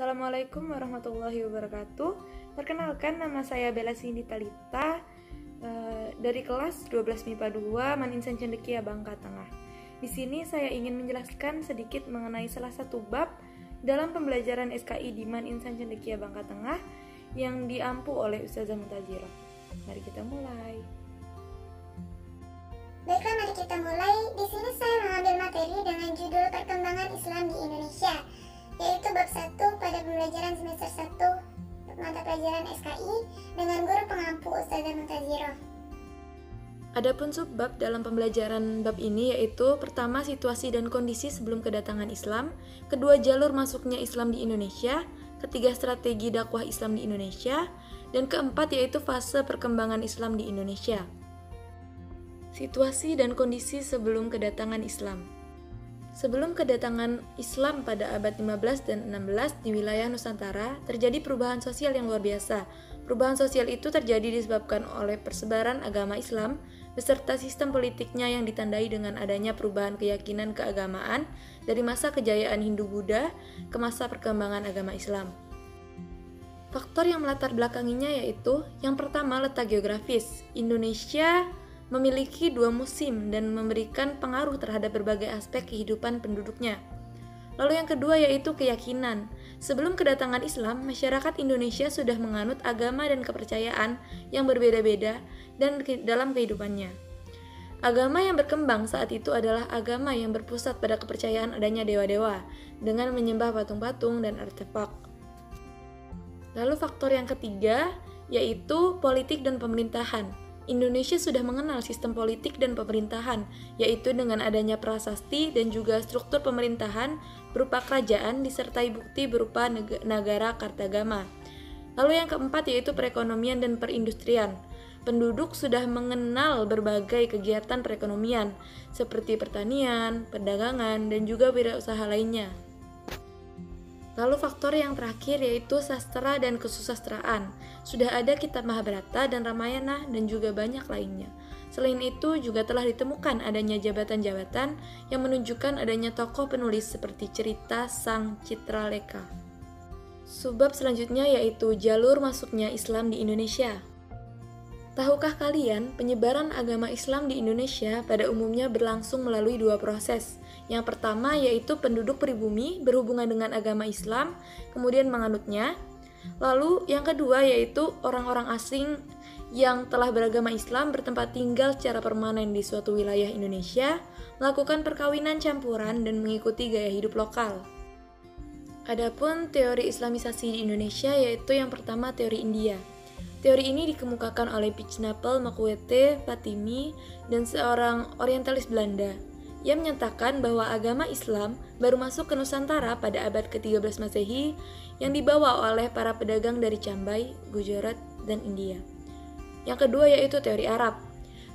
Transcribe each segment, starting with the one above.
Assalamualaikum warahmatullahi wabarakatuh. Perkenalkan, nama saya Bella Cindy Talita dari kelas 12 MIPA 2 Maninsan Cendekia Bangka Tengah. Di sini saya ingin menjelaskan sedikit mengenai salah satu bab dalam pembelajaran SKI di Maninsan Cendekia Bangka Tengah yang diampu oleh Ustazah Mutazirah. Mari kita mulai. Baiklah, mari kita mulai. Di sini saya mengambil materi dengan judul Perkembangan Islam di Indonesia, yaitu bab 1 pada pembelajaran semester 1 mata pelajaran SKI dengan guru pengampu Ustazah Mutazirah. Adapun subbab dalam pembelajaran bab ini yaitu pertama, situasi dan kondisi sebelum kedatangan Islam, kedua, jalur masuknya Islam di Indonesia, ketiga, strategi dakwah Islam di Indonesia, dan keempat yaitu fase perkembangan Islam di Indonesia. Situasi dan kondisi sebelum kedatangan Islam. Sebelum kedatangan Islam pada abad 15 dan 16 di wilayah Nusantara, terjadi perubahan sosial yang luar biasa. Perubahan sosial itu terjadi disebabkan oleh persebaran agama Islam beserta sistem politiknya yang ditandai dengan adanya perubahan keyakinan keagamaan dari masa kejayaan Hindu-Buddha ke masa perkembangan agama Islam. Faktor yang melatar belakanginya yaitu yang pertama, letak geografis. Indonesia memiliki dua musim dan memberikan pengaruh terhadap berbagai aspek kehidupan penduduknya. Lalu yang kedua yaitu keyakinan. Sebelum kedatangan Islam, masyarakat Indonesia sudah menganut agama dan kepercayaan yang berbeda-beda dan dalam kehidupannya. Agama yang berkembang saat itu adalah agama yang berpusat pada kepercayaan adanya dewa-dewa dengan menyembah patung-patung dan artefak. Lalu faktor yang ketiga yaitu politik dan pemerintahan. Indonesia sudah mengenal sistem politik dan pemerintahan, yaitu dengan adanya prasasti dan juga struktur pemerintahan berupa kerajaan disertai bukti berupa Nagara Kartagama. Lalu yang keempat yaitu perekonomian dan perindustrian. Penduduk sudah mengenal berbagai kegiatan perekonomian seperti pertanian, perdagangan, dan juga wirausaha lainnya. Lalu faktor yang terakhir yaitu sastra dan kesusastraan. Sudah ada kitab Mahabharata dan Ramayana dan juga banyak lainnya. Selain itu juga telah ditemukan adanya jabatan-jabatan yang menunjukkan adanya tokoh penulis seperti cerita Sang Citraleka. Subbab selanjutnya yaitu jalur masuknya Islam di Indonesia. Tahukah kalian, penyebaran agama Islam di Indonesia pada umumnya berlangsung melalui dua proses. Yang pertama yaitu penduduk pribumi berhubungan dengan agama Islam, kemudian menganutnya. Lalu yang kedua yaitu orang-orang asing yang telah beragama Islam bertempat tinggal secara permanen di suatu wilayah Indonesia, melakukan perkawinan campuran dan mengikuti gaya hidup lokal. Adapun teori Islamisasi di Indonesia yaitu yang pertama teori India. Teori ini dikemukakan oleh Pichnapel Makuete Fatimi dan seorang orientalis Belanda. Ia menyatakan bahwa agama Islam baru masuk ke Nusantara pada abad ke-13 Masehi yang dibawa oleh para pedagang dari Cambai, Gujarat, dan India. Yang kedua yaitu teori Arab.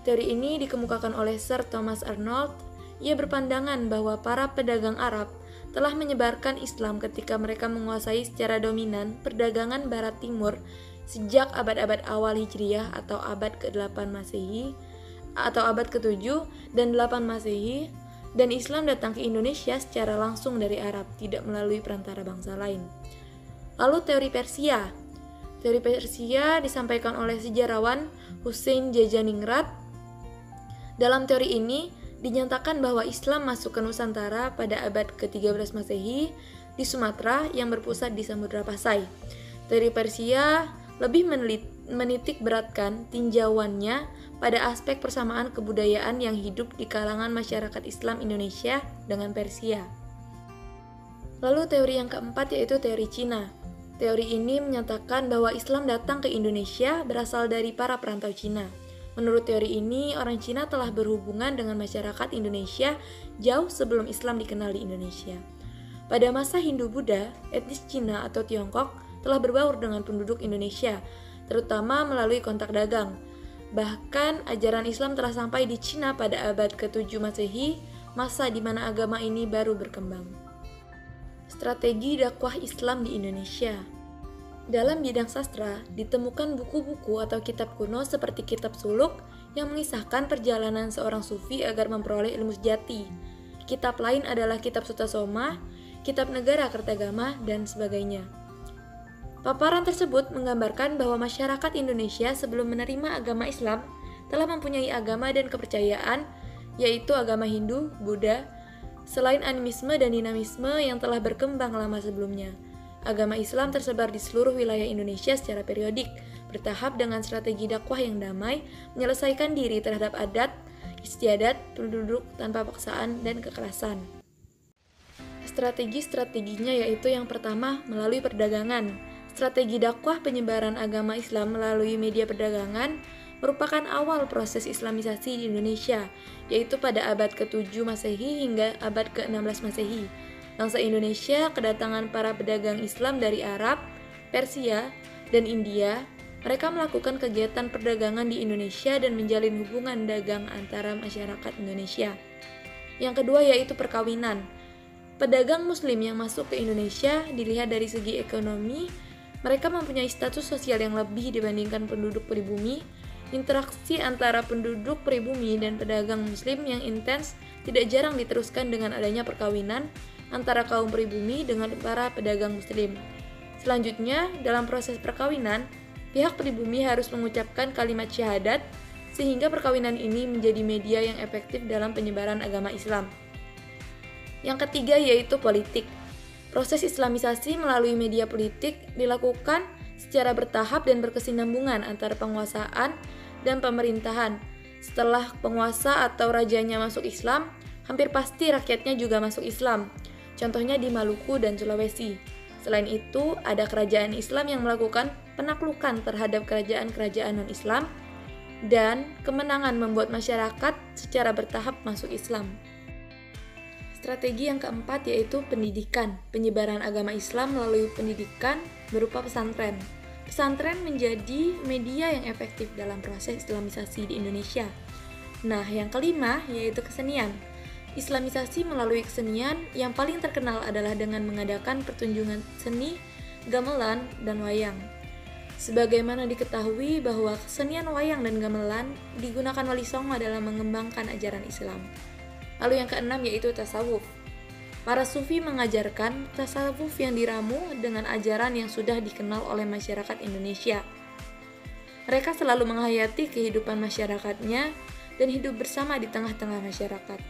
Teori ini dikemukakan oleh Sir Thomas Arnold. Ia berpandangan bahwa para pedagang Arab telah menyebarkan Islam ketika mereka menguasai secara dominan perdagangan Barat Timur sejak abad-abad awal Hijriyah atau abad ke-8 Masehi atau abad ke-7 dan 8 Masehi, dan Islam datang ke Indonesia secara langsung dari Arab, tidak melalui perantara bangsa lain. Lalu teori Persia. Teori Persia disampaikan oleh sejarawan Hussein Jajaningrat. Dalam teori ini dinyatakan bahwa Islam masuk ke Nusantara pada abad ke-13 Masehi di Sumatera yang berpusat di Samudra Pasai. Teori Persia lebih menitik beratkan tinjauannya pada aspek persamaan kebudayaan yang hidup di kalangan masyarakat Islam Indonesia dengan Persia. Lalu teori yang keempat yaitu teori Cina. Teori ini menyatakan bahwa Islam datang ke Indonesia berasal dari para perantau Cina. Menurut teori ini, orang Cina telah berhubungan dengan masyarakat Indonesia jauh sebelum Islam dikenal di Indonesia. Pada masa Hindu-Buddha, etnis Cina atau Tiongkok telah berbaur dengan penduduk Indonesia, terutama melalui kontak dagang. Bahkan ajaran Islam telah sampai di Cina pada abad ke-7 Masehi, masa di mana agama ini baru berkembang. Strategi dakwah Islam di Indonesia. Dalam bidang sastra, ditemukan buku-buku atau kitab kuno seperti kitab Suluk yang mengisahkan perjalanan seorang sufi agar memperoleh ilmu sejati. Kitab lain adalah kitab Sutasoma, kitab Negara Kertagama, dan sebagainya. Paparan tersebut menggambarkan bahwa masyarakat Indonesia sebelum menerima agama Islam telah mempunyai agama dan kepercayaan, yaitu agama Hindu, Buddha, selain animisme dan dinamisme yang telah berkembang lama sebelumnya. Agama Islam tersebar di seluruh wilayah Indonesia secara periodik, bertahap dengan strategi dakwah yang damai, menyelesaikan diri terhadap adat, istiadat, penduduk tanpa paksaan dan kekerasan. Strategi-strateginya yaitu yang pertama melalui perdagangan. Strategi dakwah penyebaran agama Islam melalui media perdagangan merupakan awal proses Islamisasi di Indonesia, yaitu pada abad ke-7 Masehi hingga abad ke-16 Masehi. Bangsa Indonesia kedatangan para pedagang Islam dari Arab, Persia, dan India. Mereka melakukan kegiatan perdagangan di Indonesia dan menjalin hubungan dagang antara masyarakat Indonesia. Yang kedua yaitu perkawinan. Pedagang Muslim yang masuk ke Indonesia dilihat dari segi ekonomi. Mereka mempunyai status sosial yang lebih dibandingkan penduduk pribumi. Interaksi antara penduduk pribumi dan pedagang Muslim yang intens tidak jarang diteruskan dengan adanya perkawinan antara kaum pribumi dengan para pedagang Muslim. Selanjutnya, dalam proses perkawinan, pihak pribumi harus mengucapkan kalimat syahadat sehingga perkawinan ini menjadi media yang efektif dalam penyebaran agama Islam. Yang ketiga yaitu politik. Proses Islamisasi melalui media politik dilakukan secara bertahap dan berkesinambungan antara penguasaan dan pemerintahan. Setelah penguasa atau rajanya masuk Islam, hampir pasti rakyatnya juga masuk Islam. Contohnya di Maluku dan Sulawesi. Selain itu, ada kerajaan Islam yang melakukan penaklukan terhadap kerajaan-kerajaan non-Islam dan kemenangan membuat masyarakat secara bertahap masuk Islam. Strategi yang keempat yaitu pendidikan. Penyebaran agama Islam melalui pendidikan berupa pesantren. Pesantren menjadi media yang efektif dalam proses Islamisasi di Indonesia. Nah, yang kelima yaitu kesenian. Islamisasi melalui kesenian yang paling terkenal adalah dengan mengadakan pertunjukan seni, gamelan, dan wayang. Sebagaimana diketahui bahwa kesenian wayang dan gamelan digunakan Wali Songo dalam mengembangkan ajaran Islam. Lalu yang keenam yaitu tasawuf. Para sufi mengajarkan tasawuf yang diramu dengan ajaran yang sudah dikenal oleh masyarakat Indonesia. Mereka selalu menghayati kehidupan masyarakatnya dan hidup bersama di tengah-tengah masyarakat.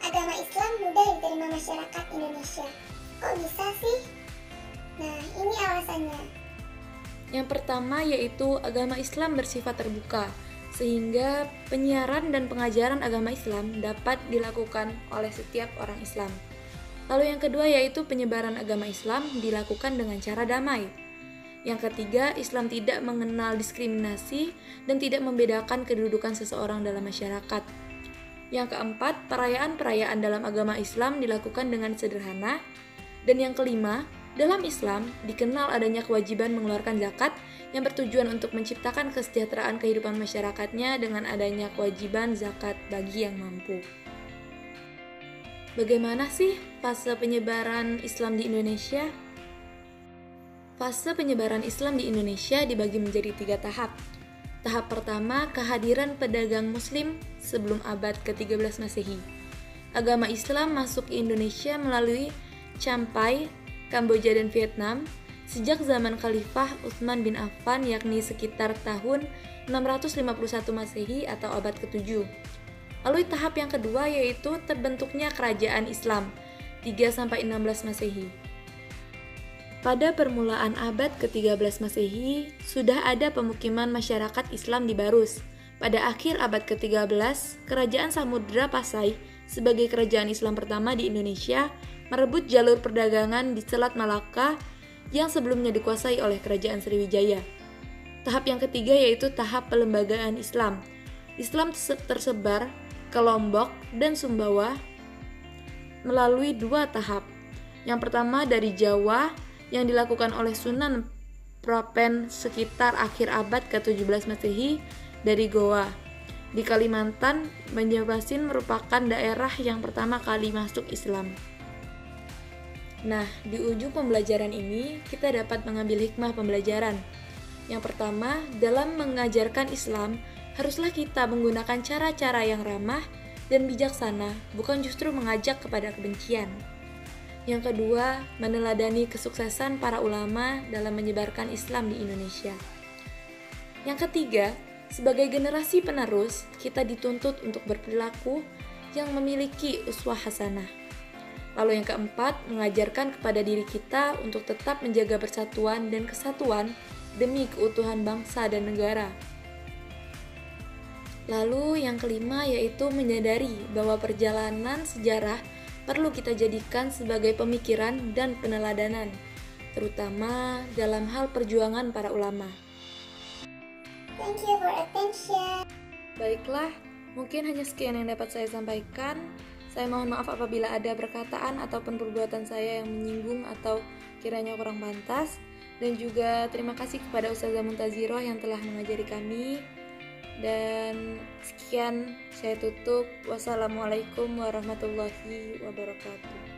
Agama Islam mudah diterima masyarakat Indonesia. Kok bisa sih? Nah, ini alasannya. Yang pertama yaitu agama Islam bersifat terbuka, sehingga penyiaran dan pengajaran agama Islam dapat dilakukan oleh setiap orang Islam. Lalu yang kedua yaitu penyebaran agama Islam dilakukan dengan cara damai. Yang ketiga, Islam tidak mengenal diskriminasi dan tidak membedakan kedudukan seseorang dalam masyarakat. Yang keempat, perayaan-perayaan dalam agama Islam dilakukan dengan sederhana. Dan yang kelima, dalam Islam dikenal adanya kewajiban mengeluarkan zakat yang bertujuan untuk menciptakan kesejahteraan kehidupan masyarakatnya dengan adanya kewajiban zakat bagi yang mampu. Bagaimana sih fase penyebaran Islam di Indonesia? Fase penyebaran Islam di Indonesia dibagi menjadi 3 tahap. Tahap pertama, kehadiran pedagang Muslim sebelum abad ke-13 Masehi. Agama Islam masuk ke Indonesia melalui Champai, Kamboja dan Vietnam sejak zaman Khalifah Utsman bin Affan, yakni sekitar tahun 651 Masehi atau abad ke-7. Lalu tahap yang kedua yaitu terbentuknya kerajaan Islam 3-16 Masehi. Pada permulaan abad ke-13 Masehi, sudah ada pemukiman masyarakat Islam di Barus. Pada akhir abad ke-13, kerajaan Samudra Pasai sebagai kerajaan Islam pertama di Indonesia merebut jalur perdagangan di Selat Malaka yang sebelumnya dikuasai oleh kerajaan Sriwijaya. Tahap yang ketiga yaitu tahap pelembagaan Islam. Islam tersebar ke Lombok dan Sumbawa melalui 2 tahap. Yang pertama dari Jawa yang dilakukan oleh Sunan Prapen sekitar akhir abad ke-17 Masehi dari Goa. Di Kalimantan, Banjarmasin merupakan daerah yang pertama kali masuk Islam. Nah, di ujung pembelajaran ini, kita dapat mengambil hikmah pembelajaran. Yang pertama, dalam mengajarkan Islam, haruslah kita menggunakan cara-cara yang ramah dan bijaksana, bukan justru mengajak kepada kebencian. Yang kedua, meneladani kesuksesan para ulama dalam menyebarkan Islam di Indonesia. Yang ketiga, sebagai generasi penerus, kita dituntut untuk berperilaku yang memiliki uswah hasanah. Lalu yang keempat, mengajarkan kepada diri kita untuk tetap menjaga persatuan dan kesatuan demi keutuhan bangsa dan negara. Lalu yang kelima yaitu menyadari bahwa perjalanan sejarah perlu kita jadikan sebagai pemikiran dan peneladanan, terutama dalam hal perjuangan para ulama. Thank you for attention. Baiklah, mungkin hanya sekian yang dapat saya sampaikan. Saya mohon maaf apabila ada perkataan ataupun perbuatan saya yang menyinggung atau kiranya kurang pantas. Dan juga terima kasih kepada Ustazah Muntaziroh yang telah mengajari kami. Dan sekian, saya tutup. Wassalamualaikum warahmatullahi wabarakatuh.